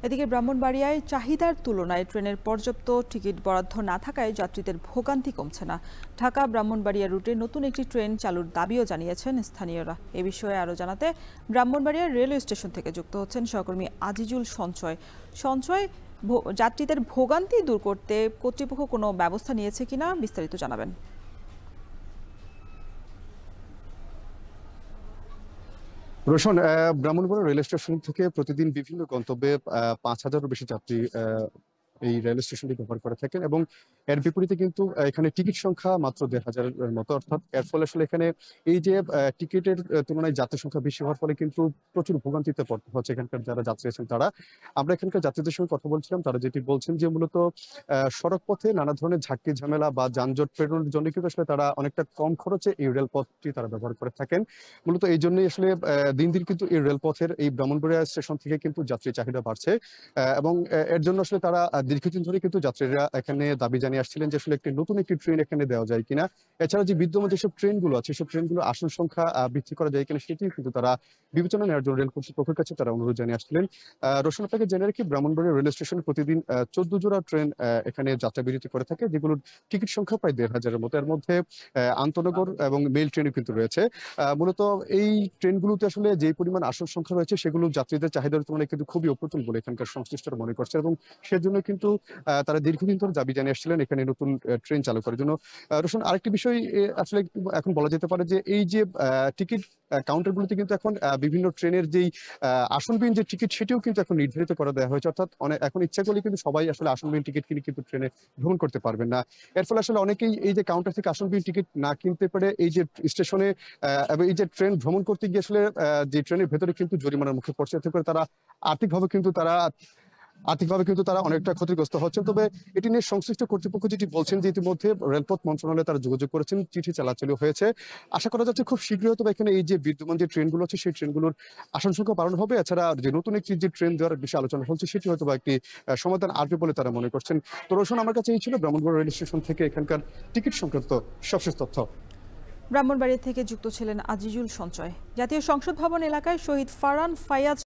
এদিকে ব্রাহ্মণবাড়িয়ায় চাহিদার তুলনায় ট্রেনের পর্যাপ্ত টিকিট বরাদ্দ না থাকায় যাত্রীদের ভোগান্তি কমছে না। ঢাকা ব্রাহ্মণবাড়িয়া রুটে নতুন একটি ট্রেন চালুর দাবিও জানিয়েছেন স্থানীয়রা। এ বিষয়ে আরও জানাতে ব্রাহ্মণবাড়িয়া রেলওয়ে স্টেশন থেকে যুক্ত হচ্ছেন সহকর্মী আজিজুল সঞ্চয়। যাত্রীদের ভোগান্তি দূর করতে কর্তৃপক্ষ কোনো ব্যবস্থা নিয়েছে কিনা বিস্তারিত জানাবেন। রোশন, ব্রাহ্মণবাড়িয়া রেল স্টেশন থেকে প্রতিদিন বিভিন্ন গন্তব্যে ৫,০০০-এরও বেশি যাত্রী এই রেল স্টেশনটি ব্যবহার করে থাকেন এবং এর বিপরীতে কিন্তু এখানে টিকিট সংখ্যা মাত্র ১,৫০০-এর মতো। অর্থাৎ এর ফলে আসলে এখানে এই যে টিকিটের তুলনায় যাত্রী সংখ্যা বেশি হওয়ার ফলে কিন্তু প্রচুর ভোগান্তিতে পড়তে হচ্ছে এখানকার যারা যাত্রী আছেন তারা। আমরা এখানকার যাত্রীদের সঙ্গে কথা বলছিলাম, তারা যেটি বলছেন যে মূলত সড়ক পথে নানা ধরনের ঝাঁকি ঝামেলা বা যানজট পেরোনোর জন্য কিন্তু আসলে তারা অনেকটা কম খরচে এই রেলপথটি তারা ব্যবহার করে থাকেন। মূলত এই জন্যই আসলে দিন দিন কিন্তু এই রেলপথের এই ব্রাহ্মণবাড়িয়া স্টেশন থেকে কিন্তু যাত্রীর চাহিদা বাড়ছে এবং এর জন্য আসলে তারা দীর্ঘদিন ধরে কিন্তু যাত্রীরা এখানে দাবি জানিয়ে আসছিলেন যে আসলে নতুন একটি ট্রেন এখানে দেওয়া যায় কিনা। এছাড়া যে বিদ্যমান যেসব ট্রেনগুলো আছে সেসব ট্রেনগুলো আসন সংখ্যা বৃদ্ধি করা যায় কিনা সেটিও কিন্তু তারা বিবেচনা নেওয়ার জন্য রেল কর্তৃপক্ষের কাছে তারা অনুরোধ জানিয়ে আসছিলেন। রোশন, আপনাকে জেনে রাখি, ব্রাহ্মণবাড়িয়া রেল স্টেশনে প্রতিদিন ১৪ জোড়া ট্রেন এখানে যাত্রা বিরতি করে থাকে, যেগুলোর টিকিট সংখ্যা প্রায় ১,৫০০-এর মতো। এর মধ্যে আন্তনগর এবং মেল ট্রেনও কিন্তু রয়েছে। মূলত এই ট্রেনগুলোতে আসলে যে পরিমাণ আসন সংখ্যা রয়েছে সেগুলো যাত্রীদের চাহিদার তুলনায় কিন্তু খুবই অপ্রতুল বলে এখানকার সংশ্লিষ্টরা মনে করছে এবং সেজন্য কিন্তু তারা দীর্ঘদিন ধরে দাবি জানিয়ে আসছিলেন এখানে নতুন ট্রেন চালু করার জন্য। রোশন, আরেকটি বিষয় আসলে এখন বলা যেতে পারে যে এই যে টিকিট কাউন্টারগুলোতে কিন্তু এখন বিভিন্ন ট্রেনের যেই আসনবিহীন যে টিকিট সেটিও কিন্তু এখন নির্ধারিত করে দেওয়া হয়েছে। অর্থাৎ এখন ইচ্ছা করলে কিন্তু সবাই আসলে আসনবিহীন টিকিট কিনে কিন্তু ট্রেনে ভ্রমণ করতে পারবেন না। এর ফলে আসলে অনেকেই এই যে কাউন্টার থেকে আসনবিহীন টিকিট না কিনতে পারে এই যে স্টেশনে এবং এই যে ট্রেন ভ্রমণ করতে গিয়ে আসলে যে ট্রেনের ভেতরে কিন্তু জরিমানার মুখে পড়ছে। এতে করে তারা আর্থিকভাবে কিন্তু তারা অনেকটা ক্ষতিগ্রস্ত হচ্ছেন। তবে এটি নিয়ে সংশ্লিষ্ট কর্তৃপক্ষ যেটি বলছেন যে ইতিমধ্যে রেলপথ মন্ত্রণালয়ে তারা যোগাযোগ করেছেন, চিঠি চালাচালি হয়েছে। আশা করা যাচ্ছে খুব শীঘ্রই হয়তো এখানে এই যে বিদ্যমান যে ট্রেনগুলো আছে সেই ট্রেনগুলোর আসন সংখ্যা বাড়ানো হবে। এছাড়া যে নতুন একটি যে ট্রেন দেওয়ার বিষয়ে আলোচনা হচ্ছে সেটি হয়তো বা একটি সমাধান আসবে বলে তারা মনে করছেন। তো রোশন, আমার কাছে এই ছিল ব্রাহ্মণবাড়িয়া রেল স্টেশন থেকে এখানকার টিকিট সংক্রান্ত সবশেষ তথ্য। ব্রাহ্মণবাড়িয়া থেকে যুক্ত ছিলেন আজিজুল সঞ্চয়। জাতীয় সংসদ ভবন এলাকায় শহীদ ফারহান ফায়াজ